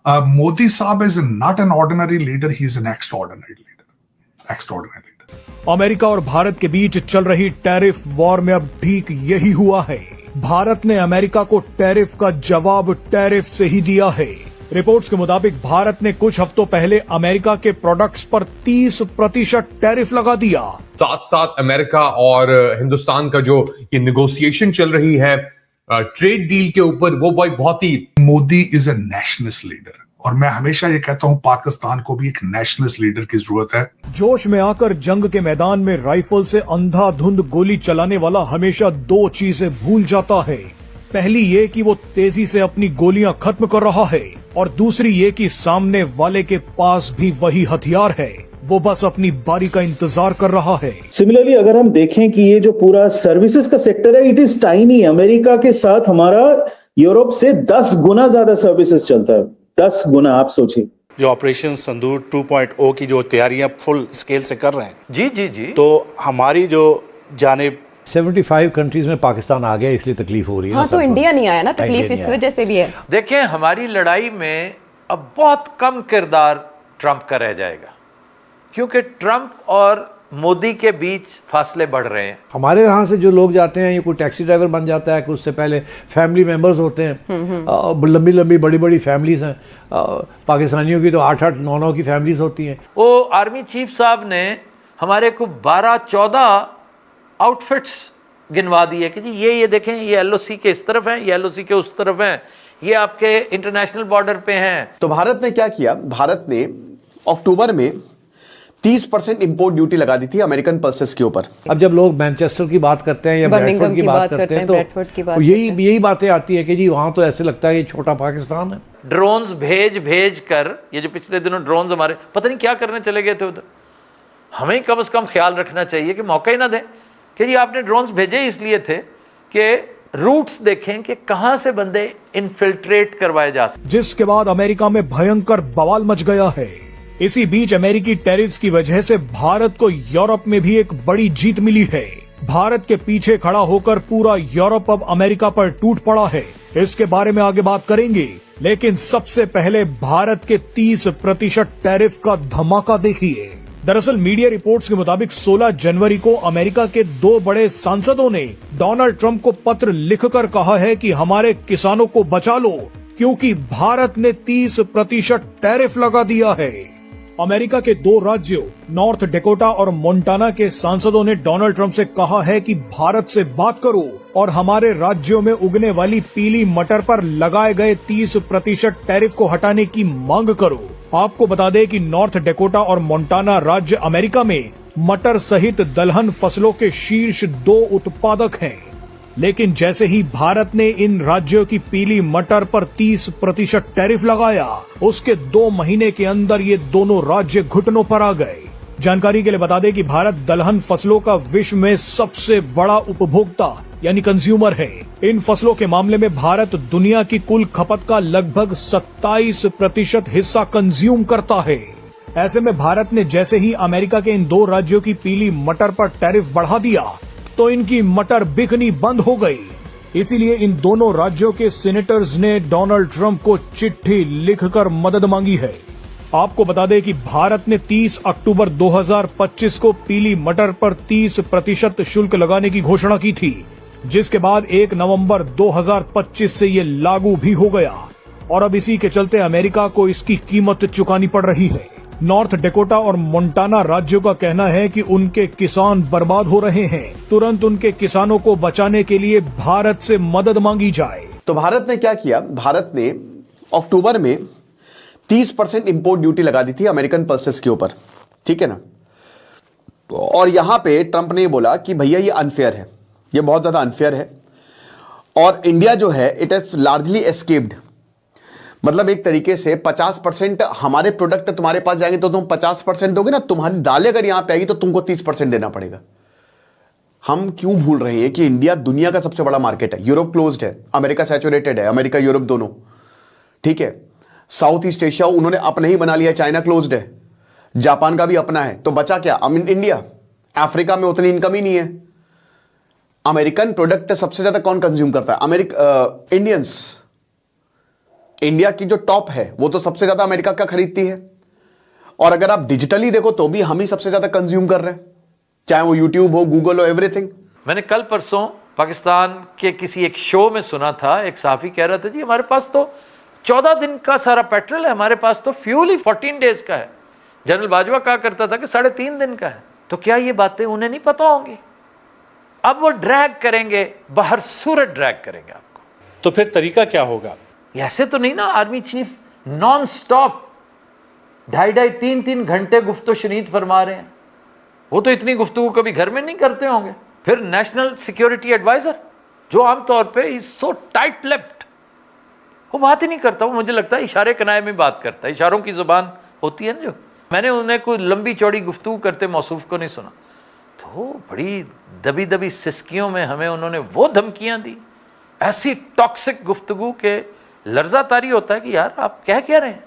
Modi Saab is not an ordinary leader, he is an extraordinary leader. Extraordinary leader. America और भारत के बीच चल रही tariff war में अब ठीक यही हुआ है। भारत ने अमेरिका को टैरिफ का जवाब टैरिफ से ही दिया है। रिपोर्ट्स के मुताबिक भारत ने कुछ हफ्तों पहले अमेरिका के प्रोडक्ट्स पर 30% टैरिफ लगा दिया। साथ साथ अमेरिका और हिंदुस्तान का जो ये नेगोशिएशन चल रही है ट्रेड डील के ऊपर, वो बहुत ही Modi is a nationalist leader, और मैं हमेशा ये कहता हूं पाकिस्तान को भी एक नेशनलिस्ट लीडर की जरूरत है। जोश में आकर जंग के मैदान में राइफल से अंधाधुंध गोली चलाने वाला हमेशा दो चीजें भूल जाता है। पहली ये कि वो तेजी से अपनी गोलियां खत्म कर रहा है, और दूसरी ये कि सामने वाले के पास भी वही हथियार है, वो बस अपनी बारी का इंतजार कर रहा है। सिमिलरली अगर हम देखें कि ये जो पूरा सर्विसेज का सेक्टर है, इट इज टाइनी। अमेरिका के साथ हमारा यूरोप से 10 गुना ज्यादा सर्विसेज चलता है, 10 गुना। आप सोचिए, जो ऑपरेशन सिंदूर 2.0 की जो तैयारियां फुल स्केल से कर रहे हैं, जी जी जी, तो हमारी जो जानिब 75 कंट्रीज में पाकिस्तान आ गया, इसलिए तकलीफ हो रही है। हाँ, तो इंडिया नहीं आया ना, तकलीफ इस वजह से भी है। देखें हमारी लड़ाई में अब बहुत कम किरदार ट्रंप का रह जाएगा, क्योंकि ट्रंप और मोदी के बीच फासले बढ़ रहे हैं। हमारे यहाँ से जो लोग जाते हैं, ये कोई टैक्सी ड्राइवर बन जाता है, कुछ उससे पहले फैमिली मेंबर्स होते हैं, लंबी लंबी बड़ी बड़ी फैमिलीज हैं। पाकिस्तानियों की तो 8-8 9-9 की फैमिलीज होती हैं। वो आर्मी चीफ साहब ने हमारे को 12-14 आउटफिट्स गिनवा दिए कि जी ये देखें, ये एलओसी के इस तरफ हैं, ये एलओसी के उस तरफ हैं, ये आपके इंटरनेशनल बॉर्डर पे हैं। तो भारत ने क्या किया? भारत ने अक्टूबर में 30% इंपोर्ट ड्यूटी लगा दी थी अमेरिकन पल्सेस के ऊपर। अब जब लोग मैनचेस्टर की बात करते हैं या ब्रैडफोर्ड की बात करते हैं, तो यही बातें आती है कि जी वहां तो ऐसे लगता है ये छोटा पाकिस्तान है। ड्रोन्स भेज कर, ये जो पिछले दिनों ड्रोन्स हमारे पता नहीं क्या करने चले गए थे उधर, हमें कम से कम ख्याल रखना चाहिए कि मौका ही ना दें कि जी आपने ड्रोन्स भेजे इसलिए थे कि रूट्स देखें कि कहां से बंदे इन्फिल्ट्रेट करवाए जा सकते। जिसके बाद अमेरिका में भयंकर बवाल मच गया है। इसी बीच अमेरिकी टैरिफ्स की वजह से भारत को यूरोप में भी एक बड़ी जीत मिली है। भारत के पीछे खड़ा होकर पूरा यूरोप अब अमेरिका पर टूट पड़ा है। इसके बारे में आगे बात करेंगे, लेकिन सबसे पहले भारत के 30% टैरिफ का धमाका देखिए। दरअसल मीडिया रिपोर्ट्स के मुताबिक 16 जनवरी को अमेरिका के 2 बड़े सांसदों ने डोनाल्ड ट्रंप को पत्र लिखकर कहा है कि हमारे किसानों को बचा लो, क्योंकि भारत ने 30% टैरिफ लगा दिया है। अमेरिका के 2 राज्यों नॉर्थ डेकोटा और मोंटाना के सांसदों ने डोनाल्ड ट्रंप से कहा है कि भारत से बात करो और हमारे राज्यों में उगने वाली पीली मटर पर लगाए गए 30% टैरिफ को हटाने की मांग करो। आपको बता दें कि नॉर्थ डेकोटा और मोंटाना राज्य अमेरिका में मटर सहित दलहन फसलों के शीर्ष 2 उत्पादक हैं। लेकिन जैसे ही भारत ने इन राज्यों की पीली मटर पर 30% टैरिफ लगाया, उसके 2 महीने के अंदर ये दोनों राज्य घुटनों पर आ गए। जानकारी के लिए बता दें कि भारत दलहन फसलों का विश्व में सबसे बड़ा उपभोक्ता यानी कंज्यूमर है। इन फसलों के मामले में भारत दुनिया की कुल खपत का लगभग 27% हिस्सा कंज्यूम करता है। ऐसे में भारत ने जैसे ही अमेरिका के इन 2 राज्यों की पीली मटर पर टैरिफ बढ़ा दिया, तो इनकी मटर बिकनी बंद हो गई। इसीलिए इन दोनों राज्यों के सीनेटर्स ने डोनाल्ड ट्रंप को चिट्ठी लिखकर मदद मांगी है। आपको बता दें कि भारत ने 30 अक्टूबर 2025 को पीली मटर पर 30% शुल्क लगाने की घोषणा की थी, जिसके बाद 1 नवंबर 2025 से ये लागू भी हो गया, और अब इसी के चलते अमेरिका को इसकी कीमत चुकानी पड़ रही है। नॉर्थ डेकोटा और मोंटाना राज्यों का कहना है कि उनके किसान बर्बाद हो रहे हैं, तुरंत उनके किसानों को बचाने के लिए भारत से मदद मांगी जाए। तो भारत ने क्या किया? भारत ने अक्टूबर में 30% इंपोर्ट ड्यूटी लगा दी थी अमेरिकन पल्सेस के ऊपर, ठीक है ना। और यहां पे ट्रंप ने बोला कि भैया ये अनफेयर है, ये बहुत ज्यादा अनफेयर है, और इंडिया जो है इट हैज लार्जली एस्केप्ड। मतलब एक तरीके से 50% हमारे प्रोडक्ट तुम्हारे पास जाएंगे तो तुम 50% दोगे ना, तुम्हारी दालें अगर यहां पे आएगी तो तुमको 30% देना पड़ेगा। हम क्यों भूल रहे हैं कि इंडिया दुनिया का सबसे बड़ा मार्केट है। यूरोप क्लोज्ड है, अमेरिका सैचुरेटेड है, अमेरिका यूरोप दोनों, ठीक है। साउथ ईस्ट एशिया उन्होंने अपना ही बना लिया, चाइना क्लोज्ड है, जापान का भी अपना है, तो बचा क्या? इंडिया। अफ्रीका में उतनी इनकम ही नहीं है। अमेरिकन प्रोडक्ट सबसे ज्यादा कौन कंज्यूम करता है? इंडियंस। इंडिया की जो टॉप है वो तो सबसे ज्यादा अमेरिका का खरीदती है, और अगर आप डिजिटली देखो तो भी हम ही सबसे ज्यादा कंज्यूम कर रहे हैं, चाहे वो यूट्यूब हो, गूगल हो, एवरीथिंग। मैंने कल परसों पाकिस्तान के किसी एक शो में सुना था, एक साफी कह रहा था जी हमारे पास तो 14 दिन का सारा पेट्रोल है, हमारे पास तो फ्यूल ही 14 डेज का है। जनरल बाजवा कहा करता था कि 3.5 दिन का है। तो क्या ये बातें उन्हें नहीं पता होंगी? अब वो ड्रैग करेंगे, बाहर सूरत ड्रैग करेंगे आपको। तो फिर तरीका क्या होगा? ऐसे तो नहीं ना आर्मी चीफ नॉन स्टॉप 2.5-3 घंटे गुफ्तो शनीद फरमा रहे हैं। वो तो इतनी गुफ्तगू कभी घर में नहीं करते होंगे। फिर नेशनल सिक्योरिटी एडवाइजर जो आमतौर पे इज सो टाइट लिप्ड, वो बात ही नहीं करता। वो मुझे लगता है इशारे कनाए में बात करता है, इशारों की जुबान होती है ना जो। मैंने उन्हें कोई लंबी चौड़ी गुफ्तगू करते मौसूफ को नहीं सुना। तो बड़ी दबी दबी सिस्कियों में हमें उन्होंने वो धमकियां दी, ऐसी टॉक्सिक गुफ्तगू के लर्जा तारी होता है कि यार आप कह रहे हैं।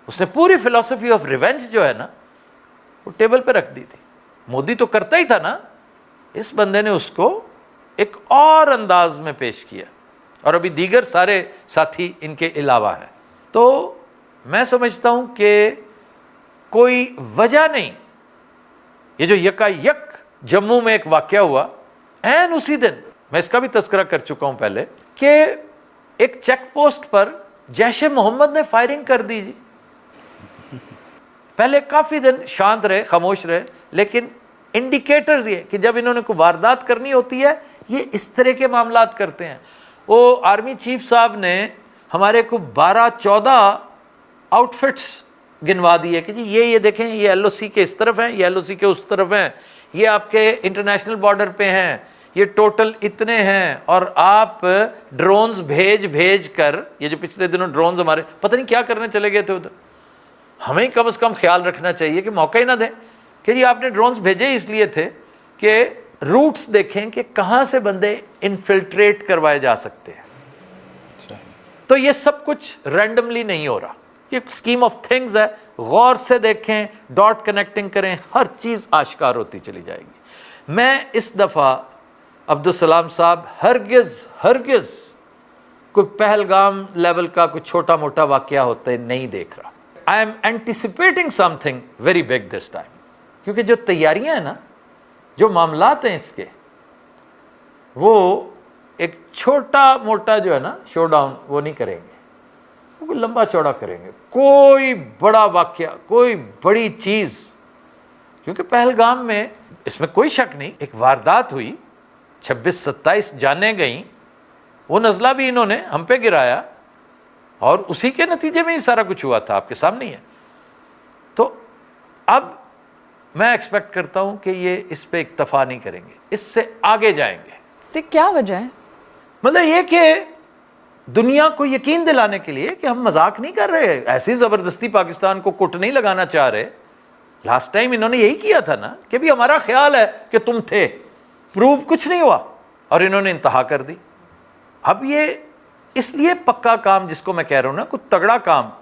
उसने पूरी फिलॉसफी ऑफ रिवेंज जो है ना वो टेबल पे रख दी थी। मोदी तो करता ही था ना, इस बंदे ने उसको एक और अंदाज में पेश किया, और अभी दीगर सारे साथी इनके अलावा हैं। तो मैं समझता हूं कि कोई वजह नहीं, ये जो यकायक जम्मू में एक वाकया हुआ, एन उसी दिन, मैं इसका भी तस्करा कर चुका हूं पहले, कि एक चेक पोस्ट पर जैश-ए मोहम्मद ने फायरिंग कर दी जी। पहले काफी दिन शांत रहे, खामोश रहे, लेकिन इंडिकेटर्स ये कि जब इन्होंने कोई वारदात करनी होती है ये इस तरह के मामलात करते हैं। वो आर्मी चीफ साहब ने हमारे को 12-14 आउटफिट्स गिनवा दिए कि जी ये देखें, ये एलओसी के इस तरफ हैं, ये एलओसी के उस तरफ हैं, ये आपके इंटरनेशनल बॉर्डर पे हैं, ये टोटल इतने हैं। और आप ड्रोन्स भेज कर, ये जो पिछले दिनों ड्रोन्स हमारे पता नहीं क्या करने चले गए थे उधर, हमें कम से कम ख्याल रखना चाहिए कि मौका ही ना दें कि जी आपने ड्रोन्स भेजे इसलिए थे कि रूट्स देखें कि कहां से बंदे इन्फिल्ट्रेट करवाए जा सकते हैं। तो ये सब कुछ रैंडमली नहीं हो रहा, ये स्कीम ऑफ थिंग्स है। गौर से देखें, डॉट कनेक्टिंग करें, हर चीज आश्कार होती चली जाएगी। मैं इस दफा अब्दुल सलाम साहब हरगिज कोई पहलगाम लेवल का कोई छोटा मोटा वाकया होते नहीं देख रहा। I am anticipating something very big this time, क्योंकि जो तैयारियां हैं ना, जो मामलात हैं इसके, वो एक छोटा मोटा जो है ना शोडाउन वो नहीं करेंगे, वो लंबा चौड़ा करेंगे। कोई बड़ा वाकया, कोई बड़ी चीज, क्योंकि पहलगाम में इसमें कोई शक नहीं, एक वारदात हुई, 26-27 जाने गई, वो नजला भी इन्होंने हम पे गिराया और उसी के नतीजे में ही सारा कुछ हुआ था, आपके सामने ही है। तो अब मैं एक्सपेक्ट करता हूं कि ये इस पे इक्तफा नहीं करेंगे, इससे आगे जाएंगे। इससे क्या वजह है? मतलब ये कि दुनिया को यकीन दिलाने के लिए कि हम मजाक नहीं कर रहे, ऐसी जबरदस्ती पाकिस्तान को कुट नहीं लगाना चाह रहे। लास्ट टाइम इन्होंने यही किया था ना कि भी हमारा ख्याल है कि तुम थे, प्रूव कुछ नहीं हुआ और इन्होंने इंतहा कर दी। अब ये इसलिए पक्का काम जिसको मैं कह रहा हूं ना, कुछ तगड़ा काम,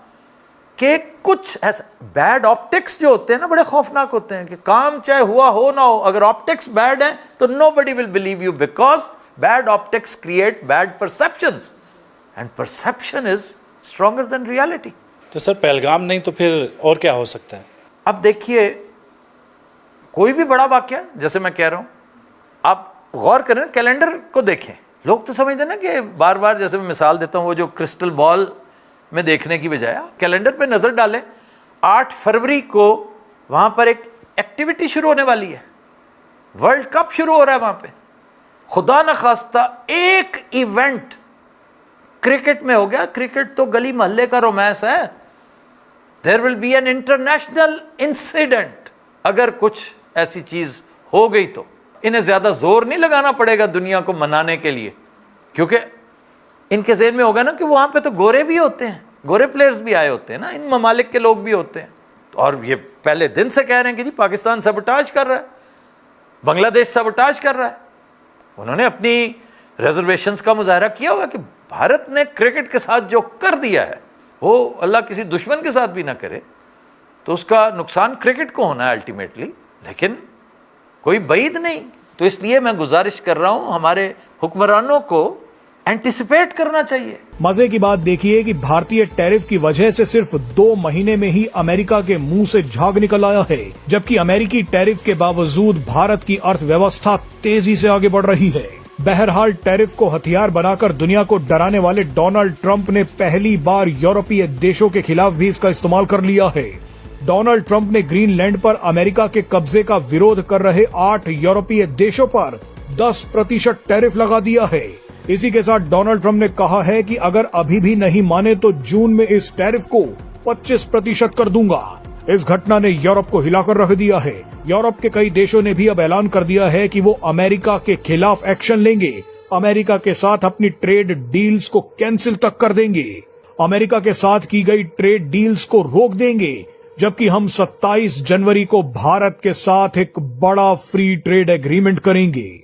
कि कुछ ऐसा बैड ऑप्टिक्स जो होते हैं ना बड़े खौफनाक होते हैं, कि काम चाहे हुआ हो ना हो, अगर ऑप्टिक्स बैड हैं तो nobody will believe you, because bad optics create bad perceptions and perception is stronger than reality. तो सर पहलगाम नहीं तो फिर और क्या हो सकता है? अब देखिए, कोई भी बड़ा वाकया, जैसे मैं कह रहा हूं, आप गौर करें, कैलेंडर को देखें। लोग तो समझते ना कि बार बार, जैसे मैं मिसाल देता हूं, वो जो क्रिस्टल बॉल में देखने की बजाय कैलेंडर पे नजर डालें। 8 फरवरी को वहां पर एक एक्टिविटी शुरू होने वाली है, वर्ल्ड कप शुरू हो रहा है वहां पे। खुदा न खास्ता एक इवेंट क्रिकेट में हो गया, क्रिकेट तो गली मोहल्ले का रोमांस है, there will be an international incident. अगर कुछ ऐसी चीज हो गई तो इन्हें ज्यादा जोर नहीं लगाना पड़ेगा दुनिया को मनाने के लिए, क्योंकि इनके ज़हन में होगा ना कि वहां पे तो गोरे भी होते हैं, गोरे प्लेयर्स भी आए होते हैं ना, इन ममालिक के लोग भी होते हैं। और ये पहले दिन से कह रहे हैं कि जी पाकिस्तान सबटाज कर रहा है, बांग्लादेश सबटाज कर रहा है। उन्होंने अपनी रिजर्वेशंस का मुजाहरा किया होगा कि भारत ने क्रिकेट के साथ जो कर दिया है वो अल्लाह किसी दुश्मन के साथ भी ना करे, तो उसका नुकसान क्रिकेट को होना है अल्टीमेटली, लेकिन कोई बईद नहीं। तो इसलिए मैं गुजारिश कर रहा हूं हमारे हुक्मरानों को एंटिसिपेट करना चाहिए। मजे की बात देखिए कि भारतीय टैरिफ की वजह से सिर्फ 2 महीने में ही अमेरिका के मुंह से झाग निकल आया है, जबकि अमेरिकी टैरिफ के बावजूद भारत की अर्थव्यवस्था तेजी से आगे बढ़ रही है। बहरहाल टैरिफ को हथियार बनाकर दुनिया को डराने वाले डोनाल्ड ट्रंप ने पहली बार यूरोपीय देशों के खिलाफ भी इसका इस्तेमाल कर लिया है। डोनाल्ड ट्रंप ने ग्रीनलैंड पर अमेरिका के कब्जे का विरोध कर रहे 8 यूरोपीय देशों पर 10% टैरिफ लगा दिया है। इसी के साथ डोनाल्ड ट्रंप ने कहा है कि अगर अभी भी नहीं माने तो जून में इस टैरिफ को 25% कर दूंगा। इस घटना ने यूरोप को हिलाकर रख दिया है। यूरोप के कई देशों ने भी अब ऐलान कर दिया है कि वो अमेरिका के खिलाफ एक्शन लेंगे, अमेरिका के साथ अपनी ट्रेड डील्स को कैंसिल तक कर देंगे, अमेरिका के साथ की गई ट्रेड डील्स को रोक देंगे, जबकि हम 27 जनवरी को भारत के साथ एक बड़ा फ्री ट्रेड एग्रीमेंट करेंगे।